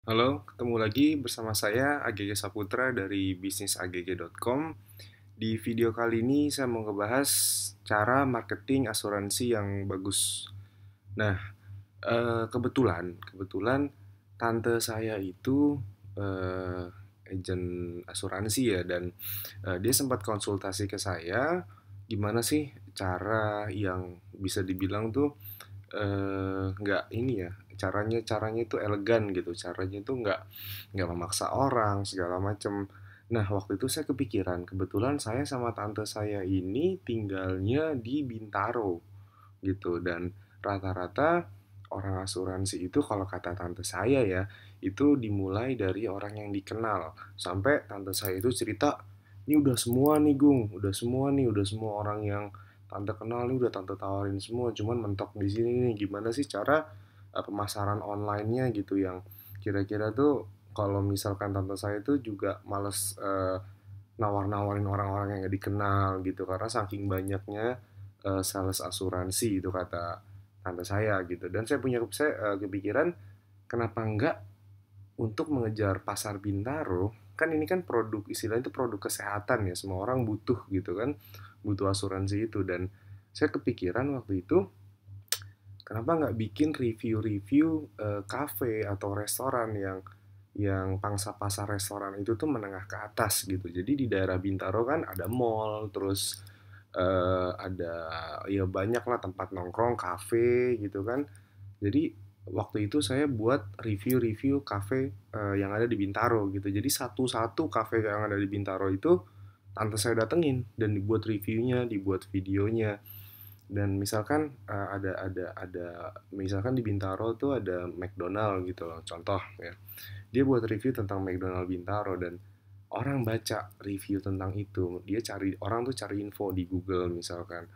Halo, ketemu lagi bersama saya AGG Saputra dari bisnisagg.com. Di video kali ini saya mau ngebahas cara marketing asuransi yang bagus. Nah, kebetulan tante saya itu eh, agent asuransi ya, dan dia sempat konsultasi ke saya gimana sih cara yang bisa dibilang tuh nggak ini ya, caranya caranya itu elegan gitu, caranya itu nggak memaksa orang segala macem. Nah, waktu itu saya kepikiran, kebetulan saya sama tante saya ini tinggalnya di Bintaro gitu, dan rata-rata orang asuransi itu kalau kata tante saya ya, itu dimulai dari orang yang dikenal. Sampai tante saya itu cerita, ini udah semua nih Gung, udah semua orang yang tante kenal nih udah tante tawarin semua, cuman mentok di sini nih, gimana sih cara pemasaran online-nya gitu, yang kira-kira tuh kalau misalkan tante saya itu juga males nawar-nawarin orang-orang yang gak dikenal gitu, karena saking banyaknya sales asuransi itu kata tante saya gitu. Dan saya kepikiran, kenapa enggak untuk mengejar pasar Bintaro, kan ini kan produk, istilahnya itu produk kesehatan ya, semua orang butuh gitu kan, butuh asuransi itu. Dan saya kepikiran waktu itu, kenapa nggak bikin review-review kafe atau restoran yang pangsa pasar restoran itu tuh menengah ke atas gitu. Jadi di daerah Bintaro kan ada mall, terus ada ya banyak lah tempat nongkrong, kafe gitu kan. Jadi waktu itu saya buat review-review kafe yang ada di Bintaro gitu. Jadi satu-satu kafe yang ada di Bintaro itu tante saya datengin dan dibuat reviewnya, dibuat videonya. Dan misalkan ada misalkan di Bintaro tuh ada McDonald gitu loh, contoh ya. Dia buat review tentang McDonald Bintaro, dan orang baca review tentang itu, dia cari, orang tuh cari info di Google misalkan,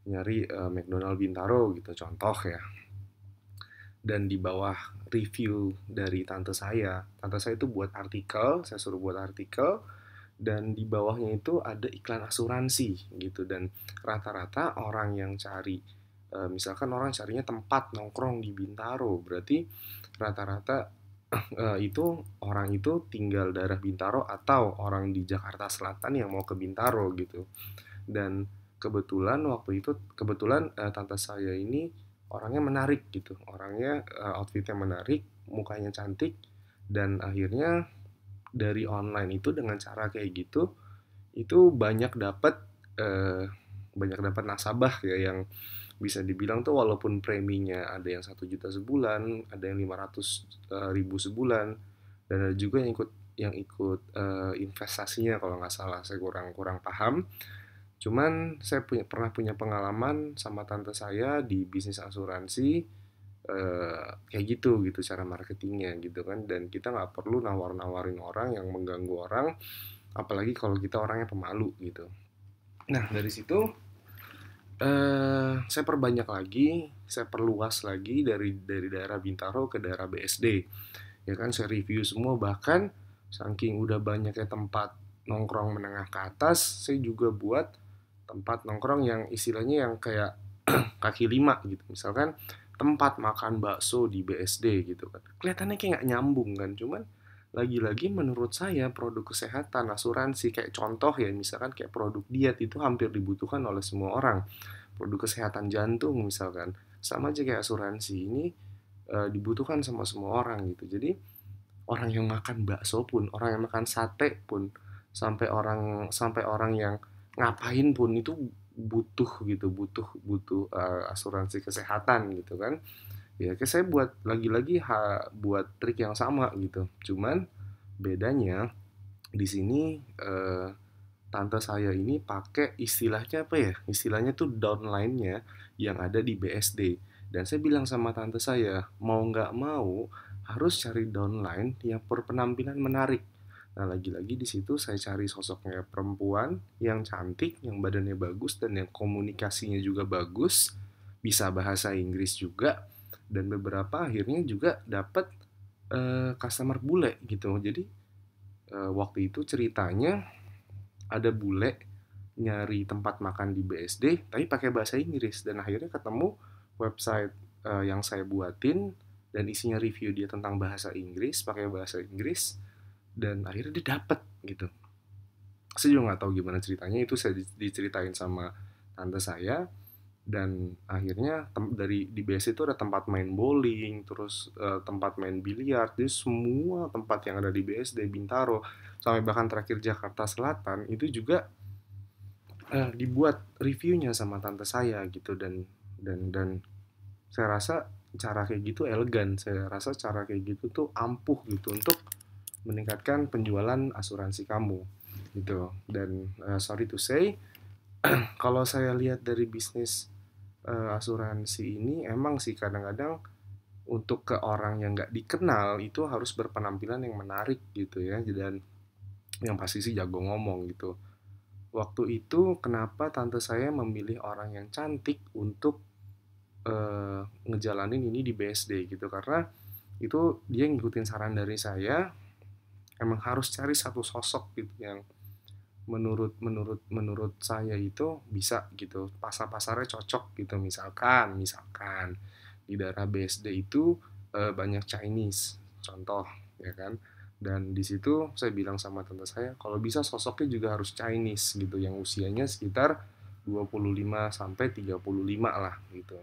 nyari McDonald Bintaro gitu contoh ya. Dan di bawah review dari tante saya itu buat artikel, saya suruh buat artikel, dan di bawahnya itu ada iklan asuransi gitu. Dan rata-rata orang yang cari, misalkan orang carinya tempat nongkrong di Bintaro, berarti rata-rata itu orang itu tinggal daerah Bintaro atau orang di Jakarta Selatan yang mau ke Bintaro gitu. Dan kebetulan tante saya ini orangnya menarik gitu, orangnya outfitnya menarik, mukanya cantik. Dan akhirnya dari online itu, dengan cara kayak gitu, itu eh, banyak dapat nasabah ya, yang bisa dibilang tuh walaupun preminya ada yang 1 juta sebulan, ada yang 500 ribu sebulan, dan ada juga yang ikut investasinya kalau nggak salah, saya kurang kurang paham. Cuman saya pernah punya pengalaman sama tante saya di bisnis asuransi, kayak gitu gitu cara marketingnya gitu kan. Dan kita nggak perlu nawar-nawarin orang yang mengganggu orang, apalagi kalau kita orangnya pemalu gitu. Nah, dari situ saya perbanyak lagi, saya perluas lagi dari daerah Bintaro ke daerah BSD. Ya kan, saya review semua, bahkan saking udah banyaknya tempat nongkrong menengah ke atas, saya juga buat tempat nongkrong yang istilahnya yang kayak kaki lima gitu. Misalkan tempat makan bakso di BSD gitu kan. Kelihatannya kayak nggak nyambung kan, cuman lagi-lagi menurut saya produk kesehatan asuransi, kayak contoh ya, misalkan kayak produk diet itu hampir dibutuhkan oleh semua orang. Produk kesehatan jantung misalkan, sama aja kayak asuransi ini dibutuhkan sama semua orang gitu. Jadi orang yang makan bakso pun, orang yang makan sate pun, sampai orang yang ngapain pun itu butuh gitu, butuh butuh asuransi kesehatan gitu kan. Ya kayak saya buat lagi-lagi buat trik yang sama gitu. Cuman bedanya di sini, tante saya ini pakai istilahnya apa ya? Istilahnya tuh downline-nya yang ada di BSD. Dan saya bilang sama tante saya, mau nggak mau harus cari downline yang berpenampilan menarik. Nah, lagi-lagi di situ saya cari sosoknya perempuan yang cantik, yang badannya bagus, dan yang komunikasinya juga bagus, bisa bahasa Inggris juga, dan beberapa akhirnya juga dapat customer bule gitu. Jadi waktu itu ceritanya ada bule nyari tempat makan di BSD tapi pakai bahasa Inggris, dan akhirnya ketemu website yang saya buatin, dan isinya review dia tentang bahasa Inggris, pakai bahasa Inggris, dan akhirnya dia dapet gitu. Saya juga nggak tahu gimana ceritanya, itu saya diceritain sama tante saya. Dan akhirnya dari di BSD itu ada tempat main bowling, terus tempat main biliar, jadi semua tempat yang ada di BSD Bintaro sampai bahkan terakhir Jakarta Selatan itu juga dibuat reviewnya sama tante saya gitu. Dan saya rasa cara kayak gitu elegan, saya rasa cara kayak gitu tuh ampuh gitu untuk meningkatkan penjualan asuransi kamu gitu. Dan sorry to say, kalau saya lihat dari bisnis asuransi ini emang sih kadang-kadang untuk ke orang yang nggak dikenal itu harus berpenampilan yang menarik gitu ya, dan yang pasti sih jago ngomong gitu. Waktu itu kenapa tante saya memilih orang yang cantik untuk ngejalanin ini di BSD gitu, karena itu dia ngikutin saran dari saya, emang harus cari satu sosok gitu yang menurut menurut menurut saya itu bisa gitu, pasarnya cocok gitu. Misalkan di daerah BSD itu banyak Chinese contoh, ya kan. Dan di situ saya bilang sama tante saya kalau bisa sosoknya juga harus Chinese gitu, yang usianya sekitar 25 sampai 35 lah gitu.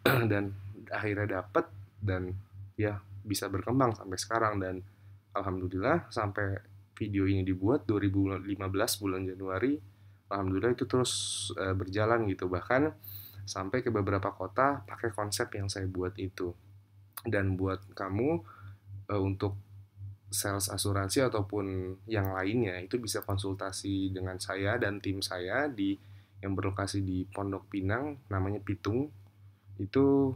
Dan akhirnya dapet, dan ya bisa berkembang sampai sekarang. Dan alhamdulillah sampai video ini dibuat 2015 bulan Januari, alhamdulillah itu terus berjalan gitu, bahkan sampai ke beberapa kota pakai konsep yang saya buat itu. Dan buat kamu untuk sales asuransi ataupun yang lainnya itu bisa konsultasi dengan saya dan tim saya yang berlokasi di Pondok Pinang, namanya Pitung. Itu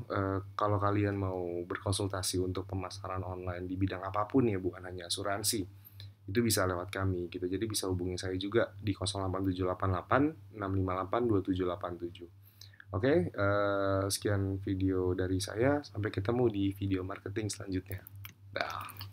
kalau kalian mau berkonsultasi untuk pemasaran online di bidang apapun ya, bukan hanya asuransi, itu bisa lewat kami gitu. Jadi bisa hubungi saya juga di 08788 658 2787. Oke, sekian video dari saya. Sampai ketemu di video marketing selanjutnya. Dah.